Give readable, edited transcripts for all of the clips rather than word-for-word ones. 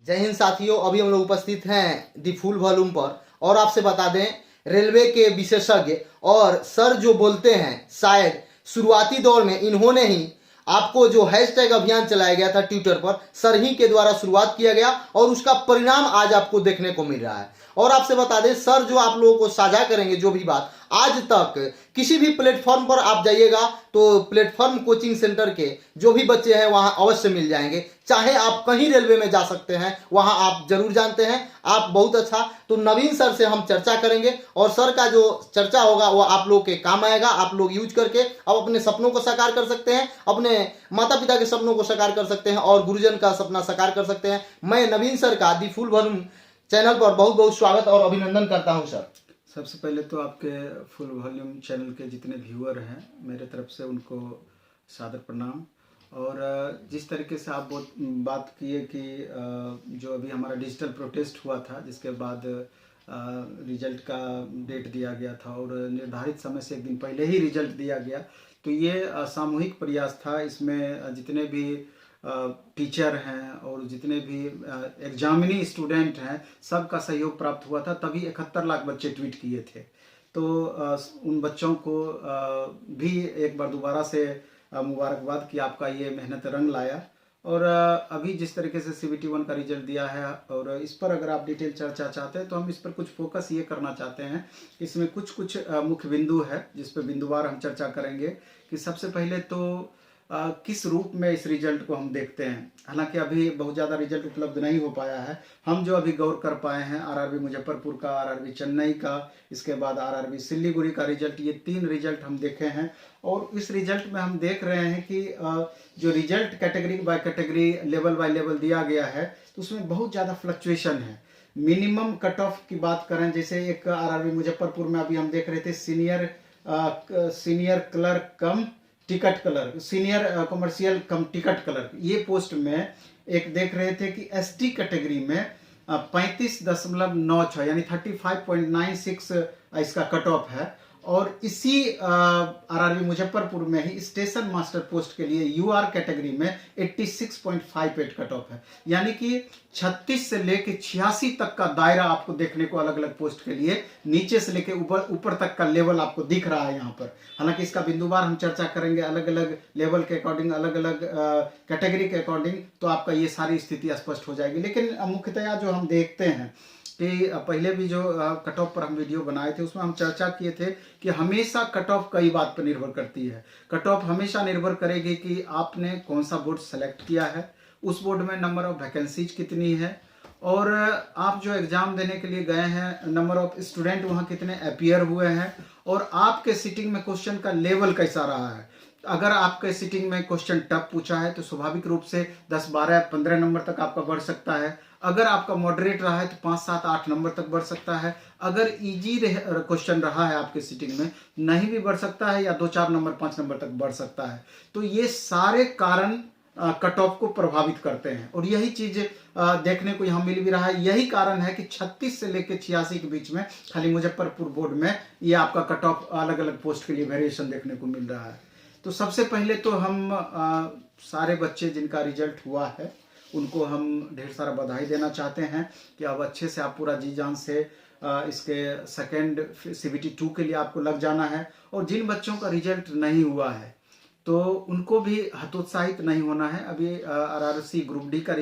जय हिंद साथियों, अभी हम लोग उपस्थित हैं दी फुल वॉल्यूम पर और आपसे बता दें रेलवे के विशेषज्ञ और सर जो बोलते हैं, शायद शुरुआती दौर में इन्होंने ही आपको जो हैशटैग अभियान चलाया गया था ट्विटर पर, सर ही के द्वारा शुरुआत किया गया और उसका परिणाम आज आपको देखने को मिल रहा है। और आपसे बता दें सर जो आप लोगों को साझा करेंगे जो भी बात आज तक किसी भी प्लेटफॉर्म पर आप जाइएगा तो प्लेटफॉर्म कोचिंग सेंटर के जो भी बच्चे हैं वहां अवश्य मिल जाएंगे। चाहे आप कहीं रेलवे में जा सकते हैं, वहां आप जरूर जानते हैं। आप बहुत अच्छा, तो नवीन सर से हम चर्चा करेंगे और सर का जो चर्चा होगा वो आप लोग के काम आएगा। आप लोग यूज करके अब अपने सपनों को साकार कर सकते हैं, अपने माता पिता के सपनों को साकार कर सकते हैं और गुरुजन का सपना साकार कर सकते हैं। मैं नवीन सर का दी फुल वॉल्यूम चैनल पर बहुत बहुत स्वागत और अभिनंदन करता हूं सर। सबसे पहले तो आपके फुल वॉल्यूम चैनल के जितने व्यूअर हैं मेरे तरफ से उनको सादर प्रणाम। और जिस तरीके से आप बात किए कि जो अभी हमारा डिजिटल प्रोटेस्ट हुआ था, जिसके बाद रिजल्ट का डेट दिया गया था और निर्धारित समय से एक दिन पहले ही रिजल्ट दिया गया, तो ये सामूहिक प्रयास था। इसमें जितने भी टीचर हैं और जितने भी एग्जामिनी स्टूडेंट हैं सबका सहयोग प्राप्त हुआ था, तभी 71 लाख बच्चे ट्वीट किए थे। तो उन बच्चों को भी एक बार दोबारा से मुबारकबाद कि आपका ये मेहनत रंग लाया। और अभी जिस तरीके से CBT 1 का रिजल्ट दिया है और इस पर अगर आप डिटेल चर्चा चाहते हैं तो हम इस पर कुछ फोकस ये करना चाहते हैं। इसमें कुछ मुख्य बिंदु है जिस पर बिंदुवार हम चर्चा करेंगे कि सबसे पहले तो किस रूप में इस रिजल्ट को हम देखते हैं। हालांकि अभी बहुत ज़्यादा रिजल्ट उपलब्ध नहीं हो पाया है। हम जो अभी गौर कर पाए हैं RRB मुजफ्फरपुर का, RRB चेन्नई का, इसके बाद RRB सिल्लीगुड़ी का रिजल्ट, ये 3 रिजल्ट हम देखे हैं। और इस रिजल्ट में हम देख रहे हैं कि जो result category by category, level by level दिया गया है, तो उसमें बहुत ज़्यादा फ्लक्चुएशन है। मिनिमम कट ऑफ की बात करें, जैसे एक RRB मुजफ्फरपुर में अभी हम देख रहे थे सीनियर क्लर्क कम टिकट क्लर्क, सीनियर कमर्शियल कम टिकट क्लर्क, ये पोस्ट में एक देख रहे थे कि ST कैटेगरी में 35.96 यानी 35.96 इसका कट ऑफ है। और इसी RRB मुजफ्फरपुर में ही स्टेशन मास्टर पोस्ट के लिए UR कैटेगरी में 86.58 कट ऑफ है। यानी कि 36 से लेके 86 तक का दायरा आपको देखने को अलग अलग पोस्ट के लिए, नीचे से लेके ऊपर तक का लेवल आपको दिख रहा है यहाँ पर। हालांकि इसका बिंदुवार हम चर्चा करेंगे, अलग अलग लेवल के अकॉर्डिंग, अलग अलग कैटेगरी के अकॉर्डिंग, तो आपका ये सारी स्थिति स्पष्ट हो जाएगी। लेकिन मुख्यतया जो हम देखते हैं कि पहले भी जो कट ऑफ पर हम वीडियो बनाए थे उसमें हम चर्चा किए थे कि हमेशा कट ऑफ कई बात पर निर्भर करती है। कट ऑफ हमेशा निर्भर करेगी कि आपने कौन सा बोर्ड सेलेक्ट किया है, उस बोर्ड में नंबर ऑफ वैकेंसीज कितनी है, और आप जो एग्जाम देने के लिए गए हैं नंबर ऑफ स्टूडेंट वहाँ कितने अपीयर हुए हैं, और आपके सिटिंग में क्वेश्चन का लेवल कैसा रहा है। अगर आपके सिटिंग में क्वेश्चन टफ पूछा है तो स्वाभाविक रूप से 10, 12, 15 नंबर तक आपका बढ़ सकता है। अगर आपका मॉडरेट रहा है तो 5, 7, 8 नंबर तक बढ़ सकता है। अगर इजी क्वेश्चन रहा है आपके सिटिंग में, नहीं भी बढ़ सकता है या 2, 4 नंबर, 5 नंबर तक बढ़ सकता है। तो ये सारे कारण कट ऑफ को प्रभावित करते हैं और यही चीज देखने को यहाँ मिल भी रहा है। यही कारण है कि 36 से लेकर 86 के बीच में खाली मुजफ्फरपुर बोर्ड में ये आपका कट ऑफ अलग अलग पोस्ट के लिए वेरिएशन देखने को मिल रहा है। तो सबसे पहले तो हम सारे बच्चे जिनका रिजल्ट हुआ है उनको हम ढेर सारा बधाई देना चाहते हैं कि अब अच्छे से आप पूरा जी जान से इसके सेकेंड CBT 2 के लिए आपको लग जाना है। और जिन बच्चों का रिजल्ट नहीं हुआ है तो उनको भी हतोत्साहित नहीं होना है। अभी RRC ग्रुप D का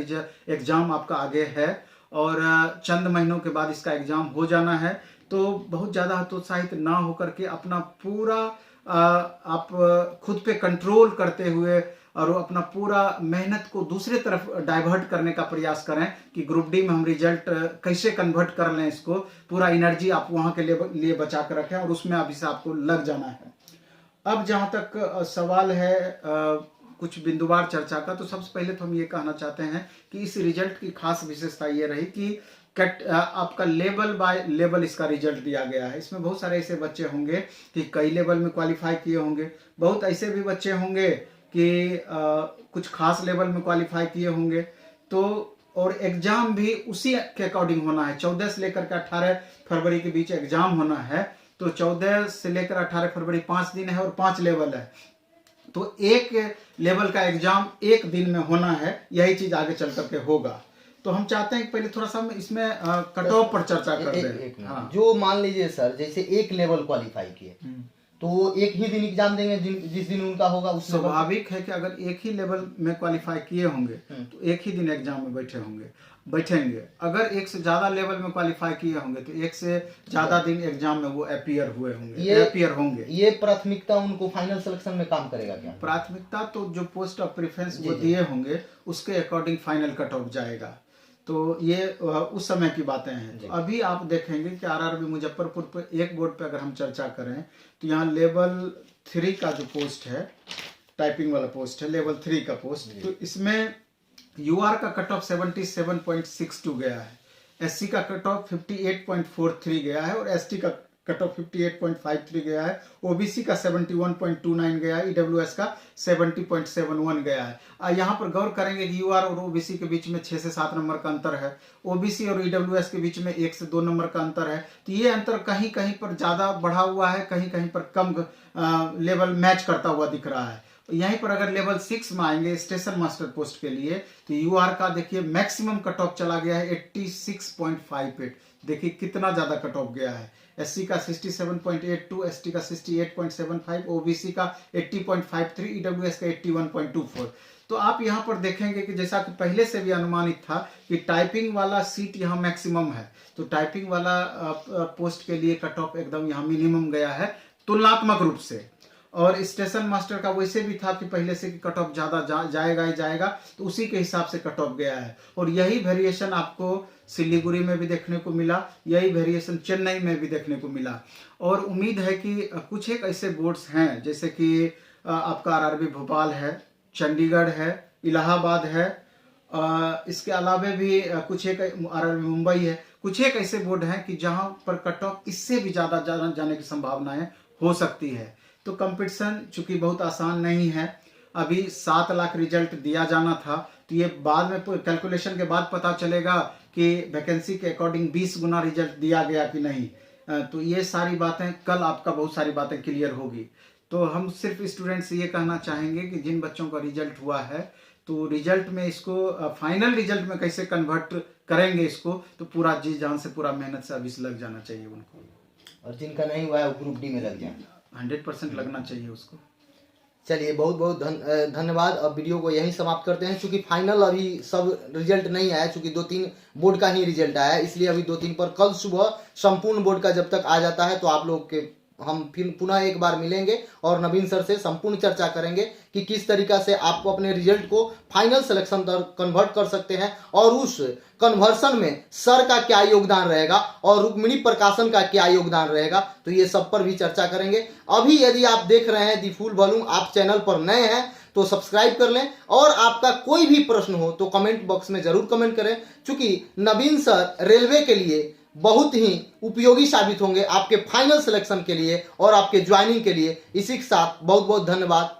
एग्जाम आपका आगे है और चंद महीनों के बाद इसका एग्जाम हो जाना है। तो बहुत ज़्यादा हतोत्साहित ना होकर के अपना पूरा आप खुद पे कंट्रोल करते हुए और अपना पूरा मेहनत को दूसरे तरफ डाइवर्ट करने का प्रयास करें कि ग्रुप D में हम रिजल्ट कैसे कन्वर्ट कर लें। इसको पूरा एनर्जी आप वहाँ के लिए बचा कर रखें और उसमें अभी से आपको लग जाना है। अब जहाँ तक सवाल है कुछ बिंदुवार चर्चा का, तो सबसे पहले तो हम ये कहना चाहते हैं कि इस रिजल्ट की खास विशेषता ये रही कि आपका लेवल बाय लेवल इसका रिजल्ट दिया गया है। इसमें बहुत सारे ऐसे बच्चे होंगे कि कई लेवल में क्वालिफाई किए होंगे, बहुत ऐसे भी बच्चे होंगे कि कुछ खास लेवल में क्वालिफाई किए होंगे। तो और एग्जाम भी उसी के अकॉर्डिंग होना है। 14 से लेकर के 18 फरवरी के बीच एग्जाम होना है। तो 14 से लेकर 18 फरवरी 5 दिन है और 5 लेवल है। तो एक लेवल का एग्जाम एक दिन में होना है, यही चीज आगे चल करके होगा। तो हम चाहते हैं कि पहले थोड़ा सा हम इसमें कट ऑफ पर चर्चा कर एक दें। हाँ। मिनट, जो मान लीजिए सर जैसे एक लेवल क्वालिफाई किए तो एक ही दिन एग्जाम देंगे जिस दिन उनका होगा उस लेवल का? स्वाभाविक है कि अगर एक ही लेवल में क्वालिफाई किए होंगे तो एक ही दिन एग्जाम में बैठेंगे। अगर एक से ज्यादा लेवल में क्वालिफाई किए होंगे तो एक से ज्यादा दिन एग्जाम में वो अपीयर होंगे। ये प्राथमिकता उनको फाइनल सिलेक्शन में काम करेगा क्या? प्राथमिकता तो जो पोस्ट ऑफ प्रेफरेंस वो दिए होंगे उसके अकॉर्डिंग फाइनल कट ऑफ जाएगा। तो ये उस समय की बातें हैं। अभी आप देखेंगे कि आरआरबी मुजफ्फरपुर पे एक बोर्ड पे अगर हम चर्चा करें तो यहाँ लेवल 3 का जो पोस्ट है, टाइपिंग वाला पोस्ट है, लेवल 3 का पोस्ट, तो इसमें यूआर का कट ऑफ 77.62 गया है, एससी का कट ऑफ 58.43 गया है और एसटी का कट ऑफ 58.53 गया है, ओबीसी का 71.29 गया है, ईडब्ल्यूएस का 70.71 गया है। यहाँ पर गौर करेंगे कि यूआर और ओबीसी के बीच में 6 से 7 नंबर का अंतर है, ओबीसी और ईडब्ल्यूएस के बीच में 1 से 2 नंबर का अंतर है। तो ये अंतर कहीं कहीं पर ज्यादा बढ़ा हुआ है, कहीं कहीं पर कम लेवल मैच करता हुआ दिख रहा है। यहीं पर अगर लेवल 6 में आएंगे स्टेशन मास्टर पोस्ट के लिए तो यूआर का देखिए मैक्सिमम कट ऑफ चला गया है 86.58। देखिए कितना ज्यादा कट ऑफ गया है। एससी का 67.82, एसटी का 68.75, ओबीसी का 80.53, ईडब्ल्यूएस का 81.24। तो आप यहाँ पर देखेंगे कि जैसा कि पहले से भी अनुमानित था कि टाइपिंग वाला सीट यहाँ मैक्सिमम है, तो टाइपिंग वाला पोस्ट के लिए कट ऑफ एकदम यहाँ मिनिमम गया है तुलनात्मक रूप से। और स्टेशन मास्टर का वैसे भी था कि पहले से कि कट ऑफ ज्यादा जाएगा ही जाएगा, तो उसी के हिसाब से कट ऑफ गया है। और यही वेरिएशन आपको सिलीगुड़ी में भी देखने को मिला, यही वेरिएशन चेन्नई में भी देखने को मिला। और उम्मीद है कि कुछ एक ऐसे बोर्ड्स हैं जैसे कि आपका आरआरबी भोपाल है, चंडीगढ़ है, इलाहाबाद है, इसके अलावा भी कुछ एक आरआरबी मुंबई है, कुछ एक ऐसे बोर्ड हैं कि जहां पर कट ऑफ इससे भी ज्यादा जाने की संभावनाएं हो सकती है। तो कंपटीशन चूंकि बहुत आसान नहीं है, अभी 7 लाख रिजल्ट दिया जाना था, तो ये बाद में कैलकुलेशन के बाद पता चलेगा कि वैकेंसी के अकॉर्डिंग 20 गुना रिजल्ट दिया गया कि नहीं। तो ये सारी बातें कल आपका बहुत सारी बातें क्लियर होगी। तो हम सिर्फ स्टूडेंट से ये कहना चाहेंगे कि जिन बच्चों का रिजल्ट हुआ है तो रिजल्ट में इसको फाइनल रिजल्ट में कैसे कन्वर्ट करेंगे इसको, तो पूरा जी जान से पूरा मेहनत से अभी से लग जाना चाहिए उनको। और जिनका नहीं हुआ है वो ग्रुप डी में लग जाए, 100% लगना चाहिए उसको। चलिए बहुत बहुत धन्यवाद। अब वीडियो को यहीं समाप्त करते हैं, चूंकि फाइनल अभी सब रिजल्ट नहीं आया, चूंकि 2-3 बोर्ड का ही रिजल्ट आया है, इसलिए अभी 2-3 पर कल सुबह संपूर्ण बोर्ड का जब तक आ जाता है तो आप लोग के हम फिर पुनः एक बार मिलेंगे और नवीन सर से संपूर्ण चर्चा करेंगे कि किस तरीका से आपको अपने रिजल्ट को फाइनल सिलेक्शन तक कन्वर्ट कर सकते हैं और उस कन्वर्सन में सर का क्या योगदान रहेगा और रुक्मिणी प्रकाशन का क्या योगदान रहेगा, तो ये सब पर भी चर्चा करेंगे। अभी यदि आप देख रहे हैं दी फुल वॉल्यूम, आप चैनल पर नए हैं तो सब्सक्राइब कर लें और आपका कोई भी प्रश्न हो तो कमेंट बॉक्स में जरूर कमेंट करें, चूंकि नवीन सर रेलवे के लिए बहुत ही उपयोगी साबित होंगे आपके फाइनल सिलेक्शन के लिए और आपके ज्वाइनिंग के लिए। इसी के साथ बहुत बहुत धन्यवाद।